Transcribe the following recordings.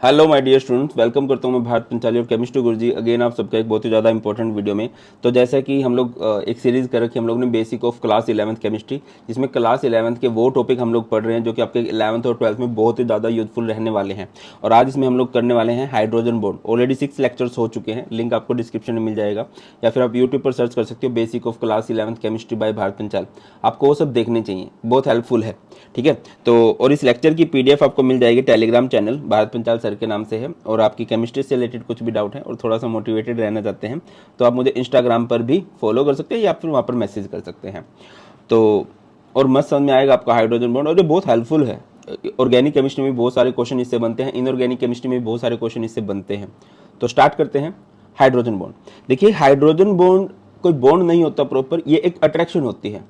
Hello my dear students, welcome करता हूं मैं भारत पंचाली और केमिस्ट्री गुरुजी अगेन आप सबका एक बहुत ही ज़्यादा इंपॉर्टेंट वीडियो में। तो जैसा कि हम लोग एक सीरीज़ कर रखी है हम लोग ने basic of class 11th chemistry, जिसमें क्लास 11th के वो टॉपिक हम लोग पढ़ रहे हैं जो कि आपके 11th और 12th में बहुत ही ज़्यादा यूजफुल रहने वाले हैं। और आज इसमें हम लोग करने वाले हैं हाइड्रोजन बॉन्ड। ऑलरेडी 6 लेक्चर्स हो चुके हैं, लिंक आपको डिस्क्रिप्शन में मिल जाएगा या फिर आप यूट्यूब पर सर्च कर सकते हो basic of class 11th chemistry by Bharat Panchal. आपको वो सब देखने चाहिए, बहुत हेल्पफुल है। ठीक है, तो और इस लेक्चर की PDF आपको मिल जाएगी Telegram channel Bharat Panchal sir के नाम से है। और आपकी केमिस्ट्री से रिलेटेड कुछ भी डाउट है और थोड़ा सा मोटिवेटेड रहना चाहते हैं तो आप मुझे इंस्टाग्राम पर भी फॉलो कर सकते हैं या फिर वहाँ पर मैसेज कर सकते हैं। तो और मस्त समझ में आएगा आपका हाइड्रोजन बॉन्ड, और ये बहुत हेल्पफुल है। ऑर्गेनिक केमिस्ट्री में भी बहुत सारे क्वेश्चन इससे बनते हैं, इनऑर्गेनिक केमिस्ट्री में भी बहुत सारे क्वेश्चन इससे बनते हैं। तो स्टार्ट करते हैं। हाइड्रोजन बॉन्ड, देखिए हाइड्रोजन बॉन्ड कोई बॉन्ड नहीं होता प्रॉपर, ये एक अट्रैक्शन होती है।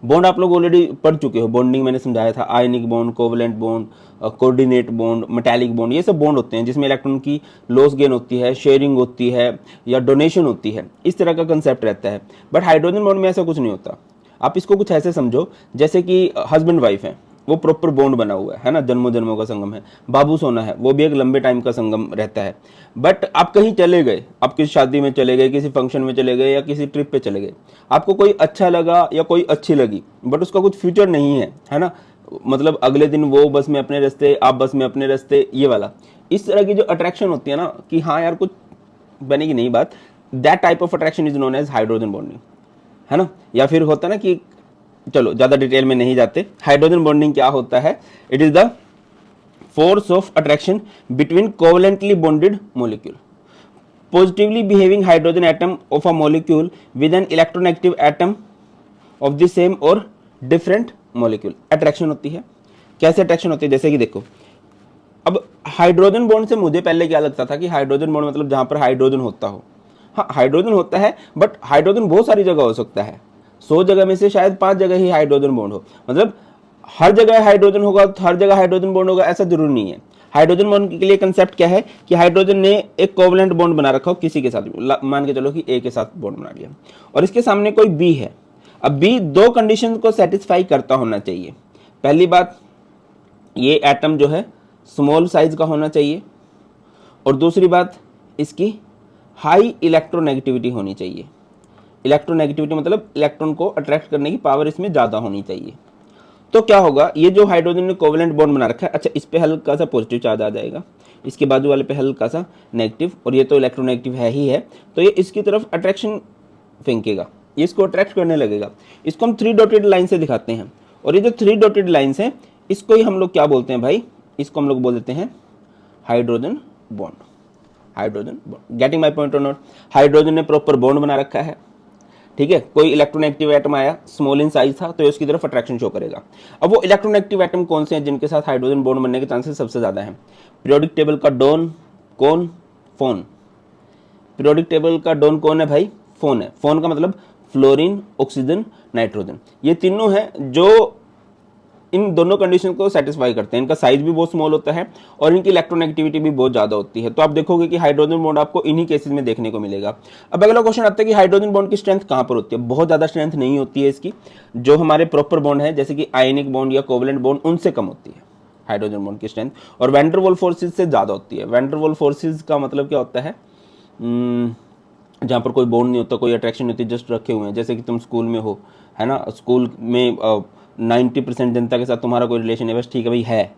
बॉन्ड आप लोग ऑलरेडी पढ़ चुके हो, बॉन्डिंग मैंने समझाया था, ionic bond, covalent bond, coordinate bond, metallic bond, ये सब बॉन्ड होते हैं जिसमें इलेक्ट्रॉन की लॉस गेन होती है, शेयरिंग होती है या डोनेशन होती है, इस तरह का कंसेप्ट रहता है। बट हाइड्रोजन बॉन्ड में ऐसा कुछ नहीं होता। आप इसको कुछ ऐसे समझो जैसे कि हस्बैंड वाइफ है, वो प्रॉपर बॉन्ड बना हुआ है ना, जन्मों जन्मों का संगम है। बाबू सोना है, वो भी एक लंबे टाइम का संगम रहता है। बट आप कहीं चले गए, आप किसी शादी में चले गए, किसी फंक्शन में चले गए या किसी ट्रिप पे चले गए, आपको कोई अच्छा लगा या कोई अच्छी लगी बट उसका कुछ फ्यूचर नहीं है ना, मतलब अगले दिन वो बस में अपने रास्ते, आप बस में अपने रास्ते, ये वाला इस तरह की जो अट्रैक्शन होती है ना कि हाँ यार कुछ बनेगी नहीं बात, that type of attraction is known as hydrogen bonding, है ना। या फिर होता है ना कि चलो ज्यादा डिटेल में नहीं जाते, हाइड्रोजन बॉन्डिंग क्या होता है? It is the force of attraction between covalently bonded molecule, positively behaving hydrogen atom of a molecule with an electronegative atom of the same or different molecule। Attraction होती है। कैसे attraction होती है? जैसे कि देखो, अब हाइड्रोजन बॉन्ड से मुझे पहले क्या लगता था कि हाइड्रोजन बॉन्ड मतलब जहां पर हाइड्रोजन होता हो। हाँ, हाइड्रोजन होता है बट हाइड्रोजन बहुत सारी जगह हो सकता है। 100 जगह में से शायद 5 जगह ही हाइड्रोजन बॉन्ड हो, मतलब हर जगह हाइड्रोजन होगा तो हर जगह हाइड्रोजन बॉन्ड होगा ऐसा जरूरी नहीं है। हाइड्रोजन बॉन्ड के लिए कंसेप्ट क्या है कि हाइड्रोजन ने एक कोवलेंट बॉन्ड बना रखा हो किसी के साथ, मान के चलो कि ए के साथ बॉन्ड बना लिया और इसके सामने कोई बी है। अब बी दो कंडीशन को सेटिस्फाई करता होना चाहिए। पहली बात, ये एटम जो है स्मॉल साइज का होना चाहिए, और दूसरी बात इसकी हाई इलेक्ट्रोनेगेटिविटी होनी चाहिए। इलेक्ट्रोनेगेटिविटी मतलब इलेक्ट्रॉन को अट्रैक्ट करने की पावर इसमें ज़्यादा होनी चाहिए। तो क्या होगा, ये जो हाइड्रोजन ने कोवलेंट बॉन्ड बना रखा है, अच्छा इस पे हल्का सा पॉजिटिव चार्ज आ जाएगा, इसके बाजू वाले पे हल्का सा नेगेटिव, और ये तो इलेक्ट्रोनेगेटिव है ही है, तो ये इसकी तरफ अट्रैक्शन फेंकेगा, ये इसको अट्रैक्ट करने लगेगा। इसको हम 3 डॉटेड लाइन से दिखाते हैं, और ये जो 3 डॉटेड लाइन्स हैं इसको ही हम लोग क्या बोलते हैं भाई? इसको हम लोग बोल देते हैं hydrogen bond. Hydrogen bond, getting my point और नॉट? हाइड्रोजन ने प्रॉपर बॉन्ड बना रखा है, ठीक है। कोई इलेक्ट्रोनेगेटिव एटम आया, स्मॉल इन साइज था, तो ये उसकी तरफ अट्रैक्शन शो करेगा। अब वो इलेक्ट्रोनेगेटिव एटम कौन से हैं जिनके साथ हाइड्रोजन बॉन्ड बनने के चांसेस सबसे ज्यादा हैं? पीरियोडिक टेबल का डॉन, कौन, फोन। पीरियोडिक टेबल का डॉन कौन है भाई? फोन है। फोन का मतलब फ्लोरीन, ऑक्सीजन, नाइट्रोजन, ये तीनों हैं जो इन दोनों कंडीशन को सेटिस्फाई करते हैं। इनका साइज भी बहुत स्मॉल होता है और इनकी इलेक्ट्रोनेगेटिविटी भी बहुत ज्यादा होती है। तो आप देखोगे कि हाइड्रोजन बॉन्ड आपको इन्हीं केसेस में देखने को मिलेगा। अब अगला क्वेश्चन आता है कि हाइड्रोजन बॉन्ड की स्ट्रेंथ कहां पर होती है? बहुत ज्यादा स्ट्रेंथ नहीं होती है इसकी, जो हमारे प्रॉपर बॉन्ड है जैसे कि आयनिक बॉन्ड या कोवलेंट बॉन्ड, उनसे कम होती है हाइड्रोजन बॉन्ड की स्ट्रेंथ, और वैन डर वाल्स फोर्सेज से ज्यादा होती है। वैन डर वाल्स फोर्सेज का मतलब क्या होता है? जहाँ पर कोई बॉन्ड नहीं होता, कोई अट्रैक्शन नहीं होती, जस्ट रखे हुए हैं, जैसे कि तुम स्कूल में हो, है ना, स्कूल में 90% जनता के साथ तुम्हारा कोई रिलेशन है, बस ठीक है भाई है,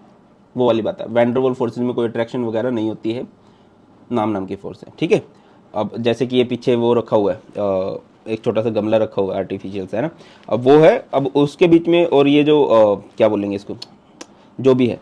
वो वाली बात है। वैन डर वाल्स फोर्सेज में कोई अट्रैक्शन वगैरह नहीं होती है, नाम की फोर्स है, ठीक है। अब जैसे कि ये पीछे वो रखा हुआ है, एक छोटा सा गमला रखा हुआ है आर्टिफिशियल से, है ना, अब वो है, अब उसके बीच में और ये जो क्या बोलेंगे इसको, जो भी है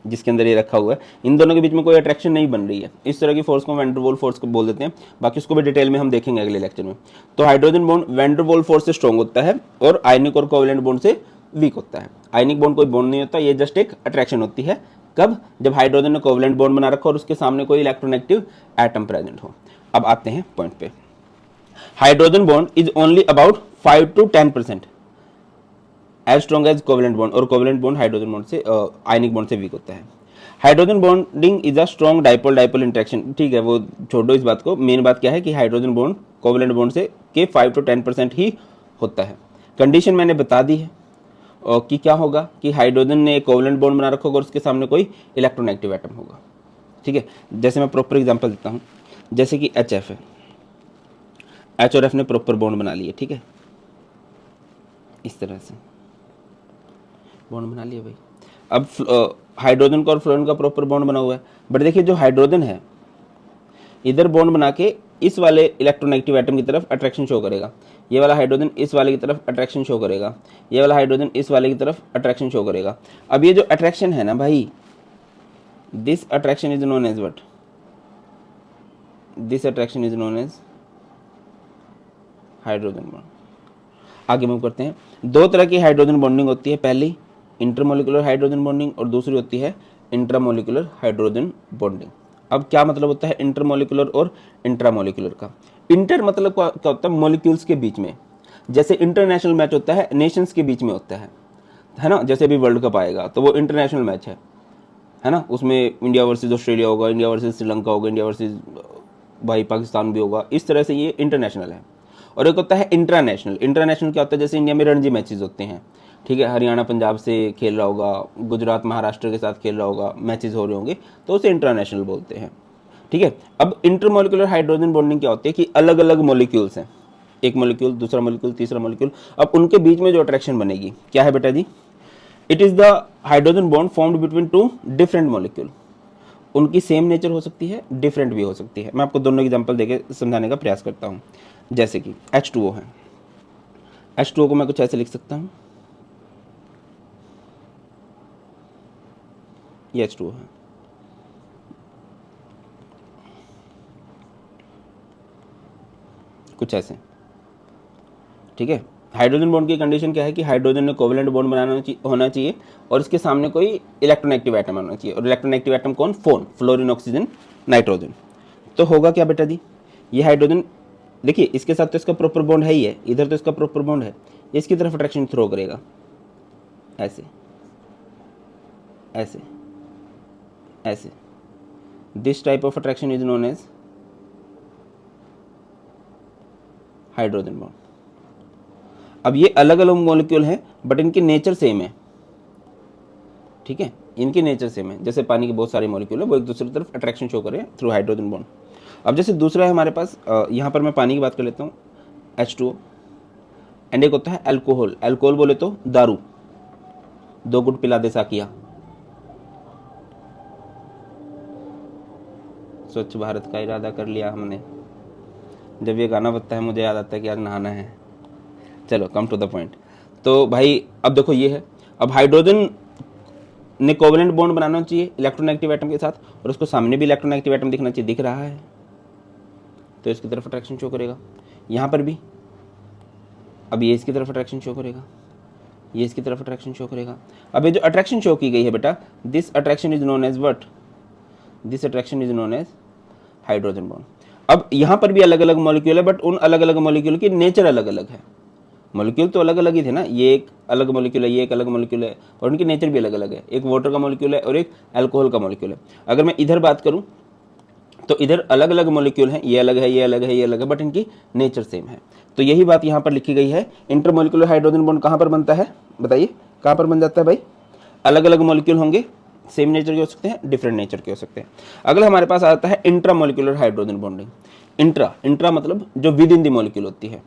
जिसके अंदर ये रखा हुआ है, इन दोनों के बीच में कोई अट्रैक्शन नहीं बन रही है। इस तरह की फोर्स को वैन डर वाल्स फोर्स को बोल देते हैं। बाकी उसको भी डिटेल में हम देखेंगे अगले लेक्चर में। तो hydrogen bond van der Waals force से स्ट्रॉन्ग होता है और आयनिक और कोवलेंट बॉन्ड से वीक होता है। आयनिक बॉन्ड कोई बॉन्ड नहीं होता, ये जस्ट एक अट्रैक्शन होती है। कब? जब हाइड्रोजन ने कोवलेंट बॉन्ड बना रखा और उसके सामने कोई इलेक्ट्रोनेगेटिव एटम प्रेजेंट हो। अब आते हैं पॉइंट पे। Hydrogen bond is only about 5 to 10% as strong as covalent bond, और कोवलेंट बॉन्ड हाइड्रोजन बॉन्ड से आयनिक बॉन्ड से वीक होता है। Hydrogen bonding is a strong dipole dipole interaction, ठीक है, वो छोड़ो इस बात को। मेन बात क्या है कि हाइड्रोजन बॉन्ड कोवलेंट बॉन्ड से के 5 to 10% ही होता है। कंडीशन मैंने बता दी है और कि क्या होगा कि हाइड्रोजन ने कोवलेंट बॉन्ड बना रखा होगा और उसके सामने कोई इलेक्ट्रोनेगेटिव एटम होगा। ठीक है, जैसे मैं प्रॉपर एग्जांपल देता हूँ, जैसे कि HF है, H और F ने प्रॉपर बॉन्ड बना लिए, ठीक है, इस तरह से बॉन्ड बना लिया भाई। अब हाइड्रोजन का और फ्लोरीन का प्रॉपर बॉन्ड बना हुआ है, बट देखिए जो हाइड्रोजन है इधर बॉन्ड बना के इस वाले इलेक्ट्रोनेगेटिव एटम की तरफ अट्रैक्शन शो करेगा, ये वाला हाइड्रोजन इस वाले की तरफ अट्रैक्शन शो करेगा, ये वाला हाइड्रोजन इस वाले की तरफ अट्रैक्शन शो करेगा। अब ये जो अट्रैक्शन है ना भाई, this attraction is known as what, this attraction is known as hydrogen bond. आगे मूव करते हैं, दो तरह की हाइड्रोजन बॉन्डिंग होती है, पहली इंटरमोलिकुलर हाइड्रोजन बॉन्डिंग और दूसरी होती है इंट्रामोलिकुलर हाइड्रोजन बॉन्डिंग। अब क्या मतलब होता है इंटरमोलिकुलर और इंट्रामोलिकुलर का? इंटर मतलब क्या होता है? मॉलिक्यूल्स के बीच में, जैसे इंटरनेशनल मैच होता है नेशंस के बीच में होता है ना, जैसे अभी वर्ल्ड कप आएगा तो वो इंटरनेशनल मैच है ना, उसमें इंडिया वर्सेस ऑस्ट्रेलिया होगा, इंडिया वर्सेस श्रीलंका होगा, इंडिया वर्सेस भाई पाकिस्तान भी होगा, इस तरह से ये इंटरनेशनल है। और एक होता है इंट्रानेशनल। इंटरनेशनल क्या होता है? जैसे इंडिया में रणजी मैचेस होते हैं, ठीक है, हरियाणा पंजाब से खेल रहा होगा, गुजरात महाराष्ट्र के साथ खेल रहा होगा, मैचेस हो रहे होंगे, तो उसे इंटरनेशनल बोलते हैं, ठीक है। अब इंटरमोलिकुलर हाइड्रोजन बॉन्डिंग क्या होती है कि अलग अलग मॉलिक्यूल्स हैं, एक मॉलिक्यूल, दूसरा मॉलिक्यूल, तीसरा मॉलिक्यूल, अब उनके बीच में जो अट्रैक्शन बनेगी क्या है बेटा जी? It is the hydrogen bond formed between two different molecule. उनकी सेम नेचर हो सकती है, डिफरेंट भी हो सकती है। मैं आपको दोनों एग्जांपल देके समझाने का प्रयास करता हूँ। जैसे कि H2O है, H2O को मैं कुछ ऐसे लिख सकता हूँ, ये H2O है, कुछ ऐसे, ठीक है। हाइड्रोजन बॉन्ड की कंडीशन क्या है कि हाइड्रोजन ने कोवेलेंट बॉन्ड बनाना होना चाहिए और इसके सामने कोई इलेक्ट्रोनेगेटिव एटम होना चाहिए, और इलेक्ट्रोनेगेटिव एटम कौन? Phone, fluorine, oxygen, nitrogen. तो होगा क्या बेटा जी? ये हाइड्रोजन देखिए इसके साथ तो इसका प्रॉपर बॉन्ड है ही है, इधर तो इसका प्रॉपर बॉन्ड है, ये इसकी तरफ अट्रैक्शन थ्रो करेगा, ऐसे ऐसे ऐसे। This type of attraction is known as hydrogen bond. अब ये अलग अलग मॉलिक्यूल हैं बट इनकी नेचर सेम है, ठीक है, इनकी नेचर सेम है। जैसे पानी के बहुत सारे मॉलिक्यूल है, वो एक दूसरे की तरफ अट्रैक्शन शो करें थ्रू हाइड्रोजन बॉन्ड। अब जैसे दूसरा है हमारे पास, यहाँ पर मैं पानी की बात कर लेता हूँ, H2O, एंड एक होता है अल्कोहल। अल्कोहल बोले तो दारू, दो गुट पिला दे साकिया, स्वच्छ भारत का इरादा कर लिया हमने। जब ये गाना बजता है मुझे याद आता है कि आज नहाना है। चलो कम टू द पॉइंट। तो भाई अब देखो ये है, अब हाइड्रोजन ने कोवेलेंट बॉन्ड बनाना चाहिए इलेक्ट्रोनेगेटिव एटम के साथ, और उसको सामने भी इलेक्ट्रोनेगेटिव एटम दिखना चाहिए, दिख रहा है तो इसकी तरफ अट्रैक्शन शो करेगा। यहाँ पर भी अब ये इसकी तरफ अट्रैक्शन शो करेगा, ये इसकी तरफ अट्रैक्शन शो करेगा। अब ये जो अट्रैक्शन शो की गई है बेटा, this attraction is known as what? This attraction is known as hydrogen bond. अब यहाँ पर भी अलग अलग मॉलिक्यूल है बट उन अलग अलग मॉलिक्यूल की नेचर अलग अलग है। मॉलिक्यूल तो अलग अलग ही थे ना, ये एक अलग मॉलिक्यूल है, ये एक अलग मॉलिक्यूल है, और उनकी नेचर भी अलग अलग है। एक वाटर का मॉलिक्यूल है और एक अल्कोहल का मॉलिक्यूल है। अगर मैं इधर बात करूं तो इधर अलग अलग मॉलिक्यूल हैं, ये अलग है, ये अलग है, ये अलग है, बट इनकी नेचर सेम है। तो यही बात यहाँ पर लिखी गई है। इंटरमोलिकुलर हाइड्रोजन बॉन्ड कहाँ पर बनता है बताइए, कहाँ पर बन जाता है भाई? अलग अलग मॉलिक्यूल होंगे, सेम नेचर के हो सकते हैं, डिफरेंट नेचर के हो सकते हैं। अगला हमारे पास आता है इंट्रामोलिकुलर हाइड्रोजन बॉन्डिंग। इंट्रा मतलब जो विद इन द मॉलिक्यूल होती है,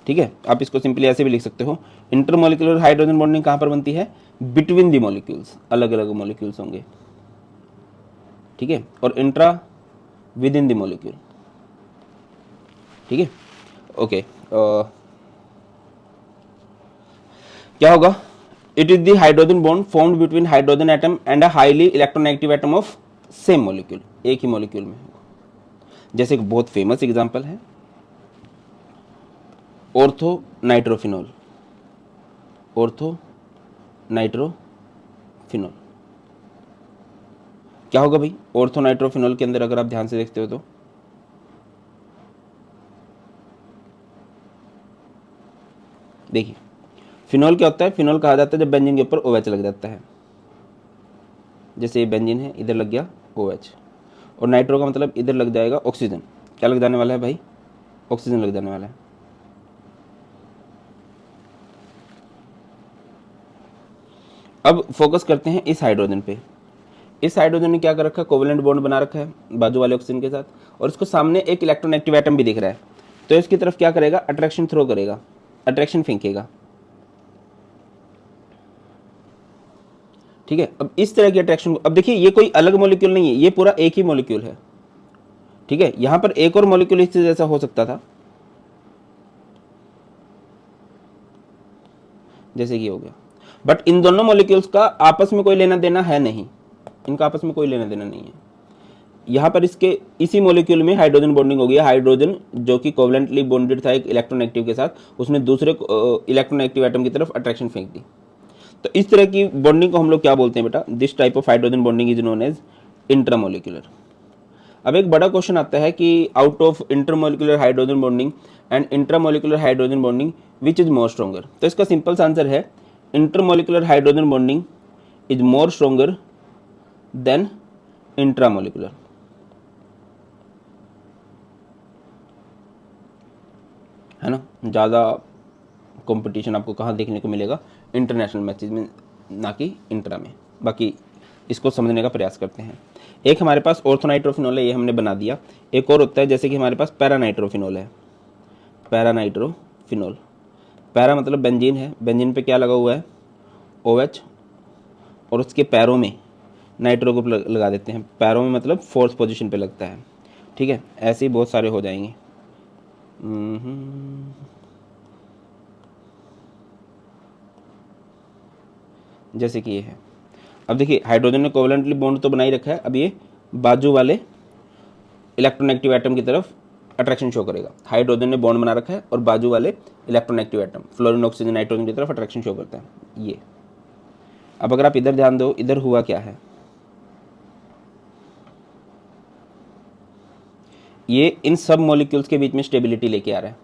ठीक है। आप इसको सिंपली ऐसे भी लिख सकते हो, इंटरमोलिकुलर हाइड्रोजन बॉन्डिंग कहाँ पर बनती है? बिटवीन द मॉलिक्यूल्स, अलग अलग मॉलिक्यूल्स होंगे, ठीक है। और intra with in the molecule, ठीक है, ओके। क्या होगा? It is the hydrogen bond formed between hydrogen atom and a highly electronegative atom of same molecule, एक ही मॉलिक्यूल में। जैसे एक बहुत फेमस एग्जांपल है ऑर्थो नाइट्रोफिनॉल, ऑर्थो नाइट्रोफिनॉल। क्या होगा भाई ऑर्थो नाइट्रोफिनॉल के अंदर? अगर आप ध्यान से देखते हो तो देखिए, फिनॉल क्या होता है? फिनॉल कहा जाता है जब बेंजीन के ऊपर OH लग जाता है। जैसे ये बेंजीन है, इधर लग गया OH, और नाइट्रो का मतलब इधर लग जाएगा ऑक्सीजन। क्या लग जाने वाला है भाई? ऑक्सीजन लग जाने वाला है। अब फोकस करते हैं इस हाइड्रोजन पे। इस हाइड्रोजन ने क्या कर रखा है, कोवेलेंट बॉन्ड बना रखा है बाजू वाले ऑक्सीजन के साथ, और इसको सामने एक इलेक्ट्रोनेगेटिव एटम भी दिख रहा है, तो इसकी तरफ क्या करेगा, अट्रैक्शन थ्रो करेगा, अट्रैक्शन फेंकेगा। ठीक है, अब इस तरह की अट्रैक्शन, अब देखिए ये कोई अलग मॉलिक्यूल नहीं है, ये पूरा एक ही मॉलिक्यूल है। ठीक है, यहां पर एक और मॉलिक्यूल इससे जैसा हो सकता था, जैसे कि हो गया, बट इन दोनों मॉलिक्यूल्स का आपस में कोई लेना देना है नहीं, इनका आपस में कोई लेना देना नहीं है। यहाँ पर इसके इसी मॉलिक्यूल में हाइड्रोजन बॉन्डिंग हो गई है, हाइड्रोजन जो कि कोवलेंटली बॉन्डेड था एक इलेक्ट्रोनेगेटिव के साथ, उसने दूसरे इलेक्ट्रोनेगेटिव एटम की तरफ अट्रैक्शन फेंक दी। तो इस तरह की बॉन्डिंग को हम लोग क्या बोलते हैं बेटा, this type of hydrogen bonding is known as intramolecular. अब एक बड़ा क्वेश्चन आता है कि out of intermolecular hydrogen bonding and intramolecular hydrogen bonding which is more stronger. तो इसका सिंपल सा आंसर है intermolecular hydrogen bonding is more stronger than intramolecular. है ना, ज़्यादा कंपटीशन आपको कहाँ देखने को मिलेगा, इंटरनेशनल मैचेज में, ना कि इंट्रा में। बाकी इसको समझने का प्रयास करते हैं। एक हमारे पास ऑर्थोनाइट्रोफिनॉल है, ये हमने बना दिया। एक और होता है जैसे कि हमारे पास पैरानाइट्रोफिनॉल है, पैरानाइट्रोफिनॉल, पैरा मतलब बेंजीन है, बेंजीन पे क्या लगा हुआ है, OH, और उसके पैरों में नाइट्रो ग्रुप लगा देते हैं, पैरों में मतलब फोर्थ पोजीशन पे लगता है। ठीक है, ऐसे ही बहुत सारे हो जाएंगे। जैसे कि ये है। अब देखिए हाइड्रोजन ने कोवेलेंटली बॉन्ड तो बना ही रखा है, अब ये बाजू वाले इलेक्ट्रोनेगेटिव एटम की तरफ अट्रैक्शन शो करेगा। हाइड्रोजन ने बॉन्ड बना रखा है और बाजू वाले electronegative atom fluorine oxygen nitrogen की तरफ अट्रैक्शन शो करता है ये। अब अगर आप इधर ध्यान दो, इधर हुआ क्या है, ये इन सब मॉलिक्यूल्स के बीच में स्टेबिलिटी लेके आ रहा है,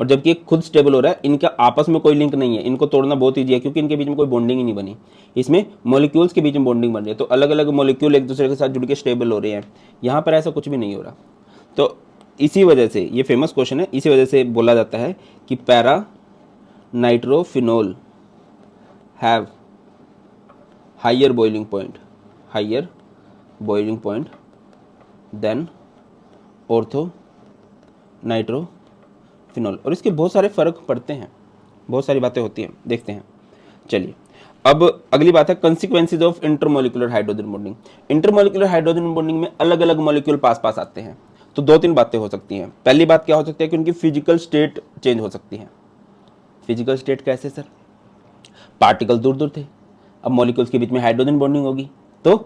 और जबकि ये खुद स्टेबल हो रहा है, इनका आपस में कोई लिंक नहीं है, इनको तोड़ना बहुत ईजी है क्योंकि इनके बीच में कोई बॉन्डिंग ही नहीं बनी। इसमें मॉलिक्यूल्स के बीच में बॉन्डिंग बन रही है, तो अलग अलग मॉलिक्यूल एक दूसरे के साथ जुड़ के स्टेबल हो रहे हैं। यहाँ पर ऐसा कुछ भी नहीं हो रहा। तो इसी वजह से ये फेमस क्वेश्चन है, इसी वजह से बोला जाता है कि para nitrophenol have higher boiling point than ortho nitrophenol. और इसके बहुत सारे फर्क पड़ते हैं, बहुत सारी बातें होती हैं, देखते हैं। चलिए अब अगली बात है consequences of intermolecular hydrogen bonding. Intermolecular hydrogen bonding में अलग अलग मॉलिक्यूल पास पास आते हैं, तो दो तीन बातें हो सकती हैं। पहली बात क्या हो सकती है कि उनकी फिजिकल स्टेट चेंज हो सकती है। फिजिकल स्टेट कैसे सर, पार्टिकल दूर दूर थे, अब मॉलिक्यूल्स के बीच में हाइड्रोजन बॉन्डिंग होगी तो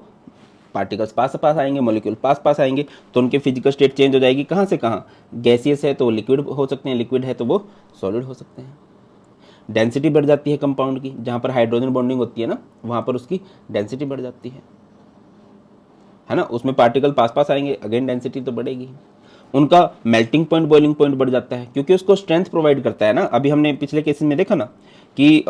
पार्टिकल्स पास पास आएंगे, मॉलिक्यूल पास पास आएंगे, तो उनके फिजिकल स्टेट चेंज हो जाएगी। कहाँ से कहाँ, गैसियस है तो लिक्विड हो सकते हैं, लिक्विड है तो वो सॉलिड हो सकते हैं। डेंसिटी बढ़ जाती है कंपाउंड की, जहाँ पर हाइड्रोजन बॉन्डिंग होती है ना, वहाँ पर उसकी डेंसिटी बढ़ जाती है ना, उसमें पार्टिकल पास पास आएंगे, अगेन डेंसिटी तो बढ़ेगी। उनका मेल्टिंग पॉइंट, बॉइलिंग पॉइंट बढ़ जाता है क्योंकि उसको स्ट्रेंथ प्रोवाइड करता है ना। अभी हमने पिछले केसेस में देखा ना कि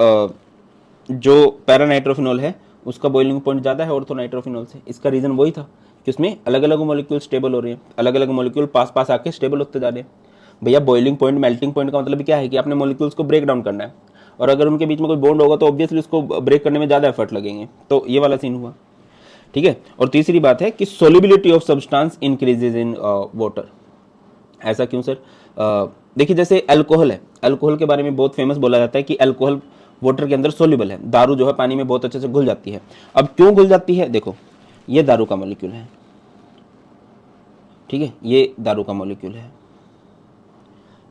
जो पैरानाइट्रोफिनॉल है उसका बॉइलिंग पॉइंट ज़्यादा है ऑर्थोनाइट्रोफिनॉल से। इसका रीज़न वही था कि उसमें अलग अलग मॉलिक्यूल स्टेबल हो रहे हैं, अलग अलग मॉलिक्यूल पास पास आके स्टेबल होते जा रहे हैं। भैया बॉइलिंग पॉइंट, मेल्टिंग पॉइंट का मतलब क्या है कि आपने मॉलिक्यूल्स को ब्रेक डाउन करना है, और अगर उनके बीच में कोई बॉन्ड होगा तो ऑब्वियसली उसको ब्रेक करने में ज़्यादा एफर्ट लगेंगे, तो ये वाला सीन हुआ। ठीक है, और तीसरी बात है कि solubility of substance increases in water. ऐसा क्यों सर, देखिए जैसे अल्कोहल है, अल्कोहल के बारे में बहुत फेमस बोला जाता है कि अल्कोहल वाटर के अंदर सोल्यूबल है, दारू जो है पानी में बहुत अच्छे से घुल जाती है। अब क्यों घुल जाती है, देखो ये दारू का मॉलिक्यूल है, ठीक है, ये दारू का मॉलिक्यूल है,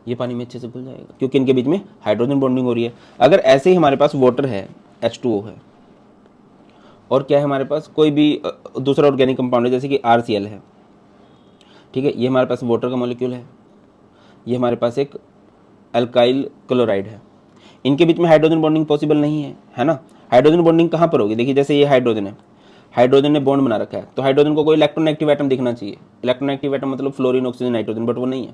ये पानी में अच्छे से घुल जाएगा क्योंकि इनके बीच में हाइड्रोजन बॉन्डिंग हो रही है। अगर ऐसे ही हमारे पास वाटर है, H2O है, और क्या है हमारे पास कोई भी दूसरा ऑर्गेनिक कंपाउंड है जैसे कि RCl है, ठीक है, ये हमारे पास वाटर का मॉलिक्यूल है, ये हमारे पास एक अल्काइल क्लोराइड है, इनके बीच में हाइड्रोजन बॉन्डिंग पॉसिबल नहीं है ना। हाइड्रोजन बॉन्डिंग कहाँ पर होगी, देखिए जैसे ये हाइड्रोजन है, हाइड्रोजन ने बॉन्ड बना रखा है, तो हाइड्रोजन को कोई इलेक्ट्रोनेगेटिव एटम दिखना चाहिए। इलेक्ट्रोनेगेटिव एटम मतलब फ्लोरीन ऑक्सीजन नाइट्रोजन, बट वो नहीं है।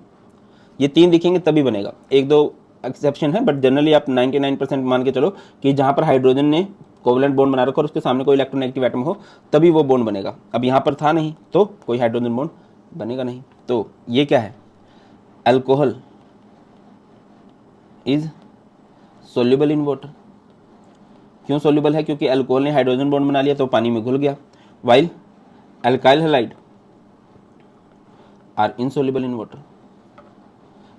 ये तीन दिखेंगे तभी बनेगा, एक दो एक्सेप्शन है, बट जनरली आप 99% मान के चलो कि जहाँ पर हाइड्रोजन ने कोवलेंट बॉन्ड बना रखा और उसके सामने कोई इलेक्ट्रोनेगेटिव एटम हो तभी वो बॉन्ड बनेगा। अब यहाँ पर था नहीं तो कोई हाइड्रोजन बॉन्ड बनेगा नहीं। तो ये क्या है, alcohol is soluble in water. क्यों सोल्यूबल है, क्योंकि अल्कोहल ने हाइड्रोजन बॉन्ड बना लिया तो पानी में घुल गया। while alkyl halide are insoluble in water।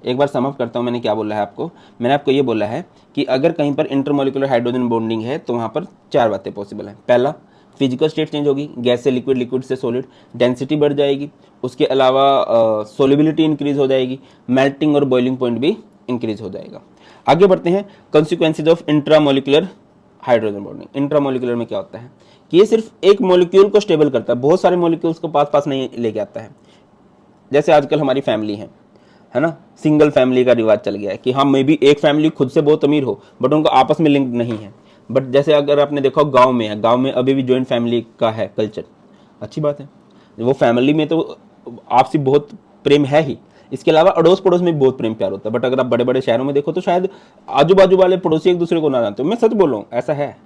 एक बार समअप करता हूँ, मैंने क्या बोला है आपको, मैंने आपको ये बोला है कि अगर कहीं पर इंटरमोलिकुलर हाइड्रोजन बॉन्डिंग है तो वहाँ पर 4 बातें पॉसिबल हैं। पहला, फिजिकल स्टेट चेंज होगी, गैस से लिक्विड, लिक्विड से सॉलिड, डेंसिटी बढ़ जाएगी, उसके अलावा सोलिबिलिटी इंक्रीज हो जाएगी, मेल्टिंग और बॉइलिंग पॉइंट भी इंक्रीज हो जाएगा। आगे बढ़ते हैं, consequences of intramolecular hydrogen bonding. Intramolecular में क्या होता है कि ये सिर्फ एक मॉलिक्यूल को स्टेबल करता है, बहुत सारे मॉलिक्यूल्स को पास पास नहीं लेके आता है। जैसे आजकल हमारी फैमिली है ना, सिंगल फैमिली का रिवाज चल गया है कि हाँ मे बी एक फैमिली खुद से बहुत अमीर हो बट उनको आपस में लिंक नहीं है। बट जैसे अगर आपने देखा गांव में है, गांव में अभी भी जॉइंट फैमिली का है कल्चर, अच्छी बात है। वो फैमिली में तो आपसी बहुत प्रेम है ही, इसके अलावा अड़ोस पड़ोस में भी बहुत प्रेम प्यार होता है। बट अगर आप बड़े बड़े शहरों में देखो तो शायद आजू बाजू वाले पड़ोसी एक दूसरे को ना जानते हो। मैं सच बोल रहा हूँ, ऐसा है।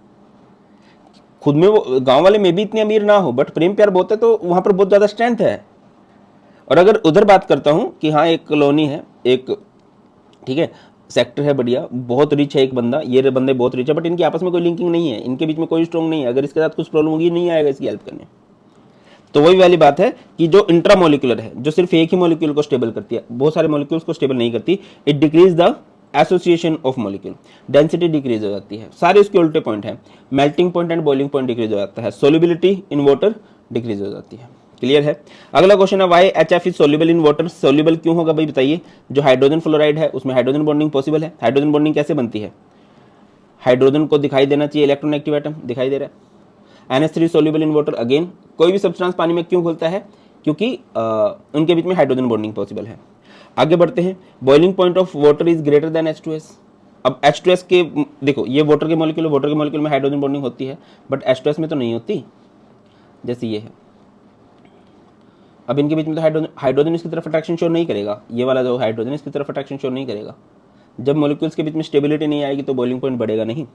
खुद में वो गाँव वाले में भी इतने अमीर ना हो बट प्रेम प्यार बहुत है, तो वहाँ पर बहुत ज़्यादा स्ट्रेंथ है। और अगर उधर बात करता हूं कि हाँ एक कॉलोनी है, एक ठीक है सेक्टर है, बढ़िया बहुत रिच है एक बंदा, ये बंदे बहुत रिच है बट इनकी आपस में कोई लिंकिंग नहीं है, इनके बीच में कोई स्ट्रॉन्ग नहीं है, अगर इसके साथ कुछ प्रॉब्लम होगी नहीं आएगा इसकी हेल्प करने। तो वही वाली बात है कि जो इंट्रामोलिकुलर है, जो सिर्फ एक ही मॉलिक्यूल को स्टेबल करती है, बहुत सारे मॉलिक्यूल्स को स्टेबल नहीं करती, it decrease the association of molecule, density decrease हो जाती है, सारे उसके उल्टे पॉइंट है, melting point and boiling point decrease हो जाता है, सोलिबिलिटी इन वाटर डिक्रीज हो जाती है। क्लियर है। अगला क्वेश्चन है why HF is soluble in water. Soluble क्यों होगा भाई बताइए। जो हाइड्रोजन फ्लोराइड है उसमें हाइड्रोजन बॉन्डिंग पॉसिबल है। हाइड्रोजन बॉन्डिंग कैसे बनती है, हाइड्रोजन को दिखाई देना चाहिए इलेक्ट्रोनेगेटिव एटम, दिखाई दे रहा है। NH3 soluble in water, again कोई भी सब्सटेंस पानी में क्यों घुलता है, क्योंकि उनके बीच में हाइड्रोजन बॉन्डिंग पॉसिबल है। आगे बढ़ते हैं, boiling point of water is greater than H2S। अब H2S के देखो, ये वाटर के मॉलिक्यूल में हाइड्रोजन बॉन्डिंग होती है बट H2S में तो नहीं होती, जैसे ये है। अब इनके बीच में तो हाइड्रोजन इसकी तरफ अट्रैक्शन शो नहीं करेगा, ये वाला जो हाइड्रोजन इसकी तरफ अट्रैक्शन शो नहीं करेगा। जब मॉलिक्यूल्स के बीच में स्टेबिलिटी नहीं आएगी तो बॉइलिंग पॉइंट बढ़ेगा नहीं।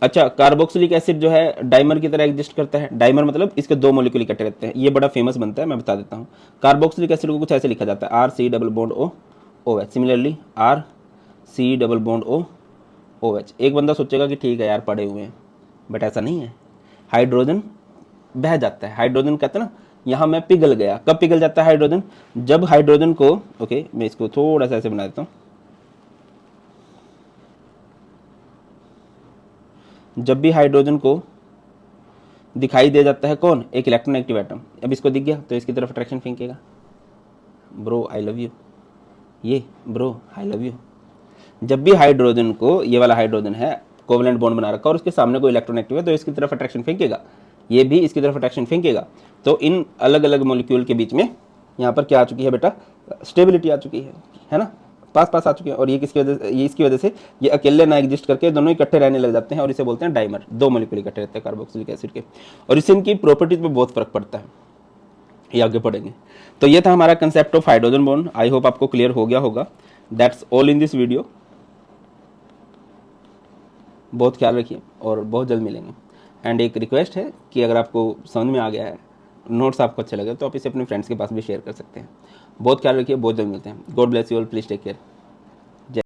अच्छा, कार्बोक्सिलिक एसिड जो है डाइमर की तरह एग्जिस्ट करता है। डाइमर मतलब इसके दो मॉलिक्यूल इकट्ठे रहते हैं, ये बड़ा फेमस बनता है, मैं बता देता हूँ। कार्बोक्सिलिक एसिड को कुछ ऐसे लिखा जाता है RC double bond OH। Similarly RC double bond OH। एक बंदा सोचेगा कि ठीक है यार पड़े हुए हैं, बट ऐसा नहीं है। हाइड्रोजन बह जाता है, हाइड्रोजन कहते हैं ना यहाँ मैं पिघल गया। कब पिघल जाता है हाइड्रोजन, जब हाइड्रोजन को, ओके मैं इसको थोड़ा सा ऐसे बना देता हूँ, जब भी हाइड्रोजन को दिखाई दे जाता है कौन, एक इलेक्ट्रोनेगेटिव एटम। अब इसको दिख गया तो इसकी तरफ अट्रैक्शन फेंकेगा, ब्रो आई लव यू, ये ब्रो आई लव यू। जब भी हाइड्रोजन को, ये वाला हाइड्रोजन है कोवलेंट बॉन्ड बना रखा और उसके सामने कोई इलेक्ट्रोनेगेटिव है तो इसकी तरफ अट्रैक्शन फेंकेगा, ये भी इसकी तरफ अट्रैक्शन फेंकेगा। तो इन अलग अलग मॉलिक्यूल के बीच में यहाँ पर क्या आ चुकी है बेटा, स्टेबिलिटी आ चुकी है ना, पास पास आ चुके हैं। और ये किसकी वजह से, ये इसकी वजह से ये अकेले ना एग्जिस्ट करके दोनों इकट्ठे रहने लग जाते हैं और इसे बोलते हैं डाइमर। दो मॉलिक्यूल इकट्ठे रहते हैं कार्बोक्सिलिक एसिड के, और इससे इनकी प्रॉपर्टीज में बहुत फर्क पड़ता है, ये आगे पढ़ेंगे। तो ये था हमारा concept of hydrogen bond. I hope आपको क्लियर हो गया होगा। That's all in this video. बहुत ख्याल रखिए और बहुत जल्द मिलेंगे। एंड एक रिक्वेस्ट है कि अगर आपको समझ में आ गया है, नोट्स आपको अच्छे लगे तो आप इसे अपने फ्रेंड्स के पास भी शेयर कर सकते हैं। बहुत ख्याल रखिए, बहुत जल्द मिलते हैं। God bless you all, please take care.